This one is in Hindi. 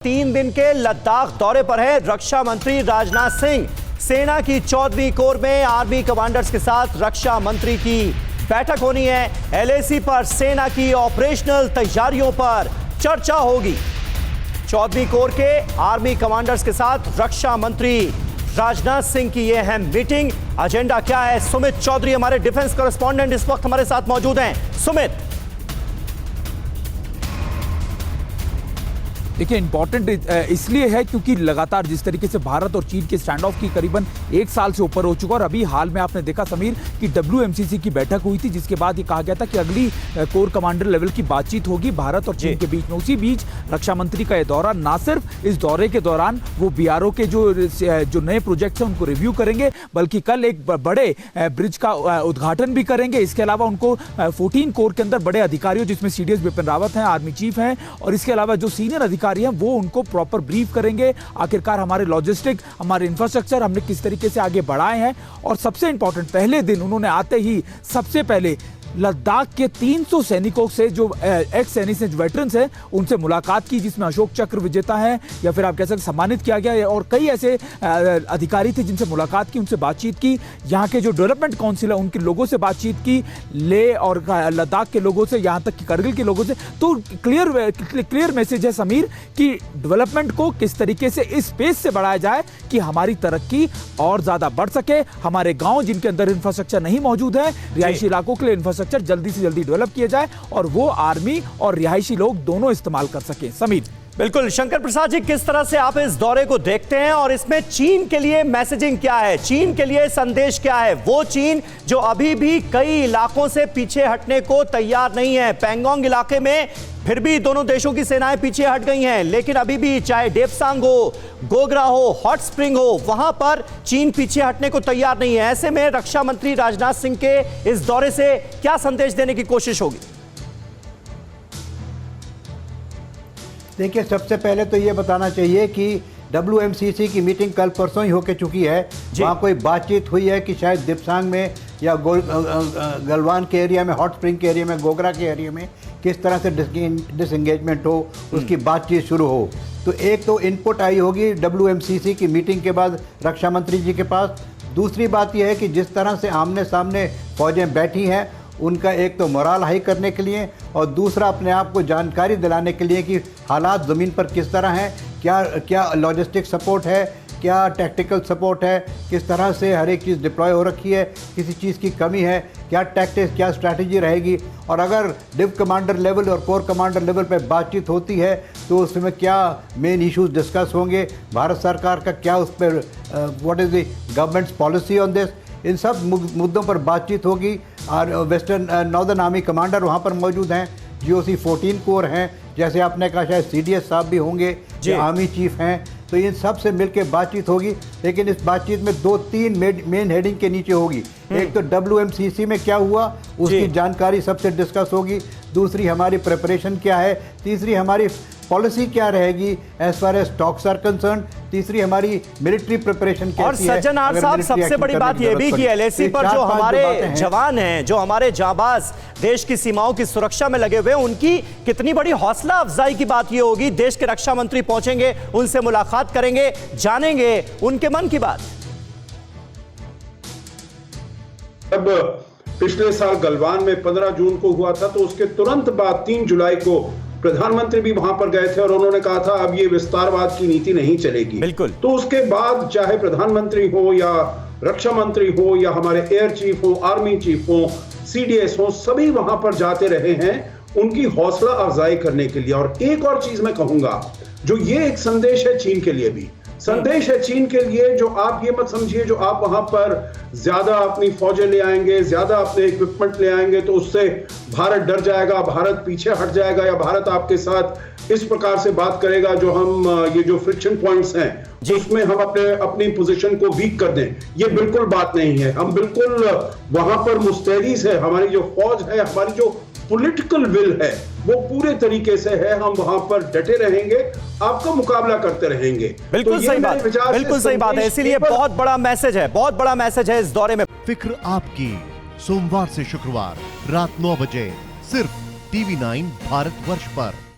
3 दिन के लद्दाख दौरे पर है रक्षा मंत्री राजनाथ सिंह। सेना की 14वीं कोर में आर्मी कमांडर्स के साथ रक्षा मंत्री की बैठक होनी है। एलएसी पर सेना की ऑपरेशनल तैयारियों पर चर्चा होगी। 14वीं कोर के आर्मी कमांडर्स के साथ रक्षा मंत्री राजनाथ सिंह की यह अहम मीटिंग। एजेंडा क्या है? सुमित चौधरी हमारे डिफेंस कॉरेस्पॉन्डेंट इस वक्त हमारे साथ मौजूद हैं। सुमित, देखिए इंपॉर्टेंट इसलिए है क्योंकि लगातार जिस तरीके से भारत और चीन के स्टैंड ऑफ की करीबन 1 साल से ऊपर हो चुका और अभी हाल में आपने देखा समीर कि WMCC की बैठक हुई थी, जिसके बाद ये कहा गया था कि अगली कोर कमांडर लेवल की बातचीत होगी भारत और चीन के बीच में। उसी बीच रक्षा मंत्री का यह दौरा, ना सिर्फ इस दौरे के दौरान वो BRO के जो नए प्रोजेक्ट्स हैं उनको रिव्यू करेंगे, बल्कि कल एक बड़े ब्रिज का उद्घाटन भी करेंगे। इसके अलावा उनको 14 कोर के अंदर बड़े अधिकारियों, जिसमें CDS बिपिन रावत हैं, आर्मी चीफ हैं, और इसके अलावा जो सीनियर अधिकारी हैं वो उनको प्रॉपर ब्रीफ करेंगे। आखिरकार हमारे लॉजिस्टिक, हमारे इंफ्रास्ट्रक्चर हमने किस तरीके से आगे बढ़ाए हैं। और सबसे इंपॉर्टेंट, पहले दिन उन्होंने आते ही सबसे पहले लद्दाख के 300 सैनिकों से, जो एक्स सैनिक हैं, वेटरन्स हैं, उनसे मुलाकात की, जिसमें अशोक चक्र विजेता हैं या फिर आप कह सकते सम्मानित किया गया, और कई ऐसे अधिकारी थे जिनसे मुलाकात की, उनसे बातचीत की। यहाँ के जो डेवलपमेंट काउंसिल है उनके लोगों से बातचीत की, ले और लद्दाख के लोगों से, यहाँ तक कि करगिल के लोगों से। तो क्लियर मैसेज है समीर कि डेवलपमेंट को किस तरीके से इस स्पेस से बढ़ाया जाए कि हमारी तरक्की और ज्यादा बढ़ सके। हमारे गाँव जिनके अंदर इंफ्रास्ट्रक्चर नहीं मौजूद है, रिहायशी इलाकों के लिए इंफ्रास्ट्रक्चर जल्दी से जल्दी डेवलप किया जाए और वो आर्मी और रिहायशी लोग दोनों इस्तेमाल कर सकें। समीर, बिल्कुल। शंकर प्रसाद जी, किस तरह से आप इस दौरे को देखते हैं और इसमें चीन के लिए मैसेजिंग क्या है, चीन के लिए संदेश क्या है? वो चीन जो अभी भी कई इलाकों से पीछे हटने को तैयार नहीं है। पैंगोंग इलाके में फिर भी दोनों देशों की सेनाएं पीछे हट गई हैं, लेकिन अभी भी चाहे डेप्सांग हो, गोगरा हो, हॉट स्प्रिंग हो, वहां पर चीन पीछे हटने को तैयार नहीं है। ऐसे में रक्षा मंत्री राजनाथ सिंह के इस दौरे से क्या संदेश देने की कोशिश होगी? देखिए, सबसे पहले तो ये बताना चाहिए कि WMCC की मीटिंग कल परसों ही होके चुकी है। वहाँ कोई बातचीत हुई है कि शायद दिप्सांग में या गलवान के एरिया में, हॉट स्प्रिंग के एरिया में, गोगरा के एरिया में किस तरह से डिसएंगेजमेंट हो, उसकी बातचीत शुरू हो। तो एक तो इनपुट आई होगी WMCC की मीटिंग के बाद रक्षा मंत्री जी के पास। दूसरी बात यह है कि जिस तरह से आमने सामने फौजें बैठी हैं, उनका एक तो मोराल हाई करने के लिए और दूसरा अपने आप को जानकारी दिलाने के लिए कि हालात ज़मीन पर किस तरह हैं, क्या लॉजिस्टिक सपोर्ट है, क्या टैक्टिकल सपोर्ट है, किस तरह से हर एक चीज़ डिप्लॉय हो रखी है, किसी चीज़ की कमी है, क्या टैक्टिक्स, क्या स्ट्रैटेजी रहेगी, और अगर डिव कमांडर लेवल और कोर कमांडर लेवल पर बातचीत होती है तो उसमें क्या मेन इश्यूज डिस्कस होंगे, भारत सरकार का क्या उस पर what is the government's policy on this, इन सब मुद्दों पर बातचीत होगी। और वेस्टर्न नॉर्दर्न आर्मी कमांडर वहाँ पर मौजूद हैं, GOC 14 कोर हैं, जैसे आपने कहा शायद CDS साहब भी होंगे, जो आर्मी चीफ हैं। तो इन सब से मिलकर बातचीत होगी, लेकिन इस बातचीत में 2-3 मेन हेडिंग के नीचे होगी। एक तो WMCC में क्या हुआ उसकी जानकारी सबसे डिस्कस होगी, दूसरी हमारी प्रिपरेशन क्या है, तीसरी हमारी पॉलिसी क्या रहेगी as far as stocks are concern, तीसरी हमारी मिलिट्री प्रिपरेशन कैसी है। और सज्जनार साहब, सबसे बड़ी बात यह भी कि LAC पर जो हमारे जवान हैं, जो हमारे जाबाज देश की सीमाओं की सुरक्षा में लगे हुए हैं, उनकी कितनी बड़ी हौसला अफजाई की बात यह होगी। देश के रक्षा मंत्री पहुंचेंगे, उनसे मुलाकात करेंगे, जानेंगे उनके मन की बात। अब पिछले साल गलवान में 15 जून को हुआ था, तो उसके तुरंत बाद 3 जुलाई को प्रधानमंत्री भी वहां पर गए थे और उन्होंने कहा था अब ये विस्तारवाद की नीति नहीं चलेगी। बिल्कुल। तो उसके बाद चाहे प्रधानमंत्री हो या रक्षा मंत्री हो या हमारे एयर चीफ हो, आर्मी चीफ हो, CDS हो, सभी वहां पर जाते रहे हैं उनकी हौसला अफजाई करने के लिए। और एक और चीज मैं कहूंगा, जो ये एक संदेश है चीन के लिए भी, संदेश है चीन के लिए, जो आप ये मत समझिए जो आप वहां पर ज्यादा अपनी फौजें ले आएंगे, ज्यादा अपने इक्विपमेंट ले आएंगे तो उससे भारत डर जाएगा, भारत पीछे हट जाएगा, या भारत आपके साथ इस प्रकार से बात करेगा जो हम ये जो फ्रिक्शन पॉइंट्स हैं उसमें हम अपनी पोजीशन को वीक कर दें। ये बिल्कुल बात नहीं है। हम बिल्कुल वहां पर मुस्तैदी से, हमारी जो फौज है, हमारी जो पॉलिटिकल विल है वो पूरे तरीके से है, हम वहां पर डटे रहेंगे, आपका मुकाबला करते रहेंगे। बिल्कुल तो सही बात, बिल्कुल सही बात है। इसीलिए बहुत बड़ा मैसेज है, बहुत बड़ा मैसेज है इस दौरे में। फिक्र आपकी, सोमवार से शुक्रवार रात 9 बजे सिर्फ TV9 भारतवर्ष पर।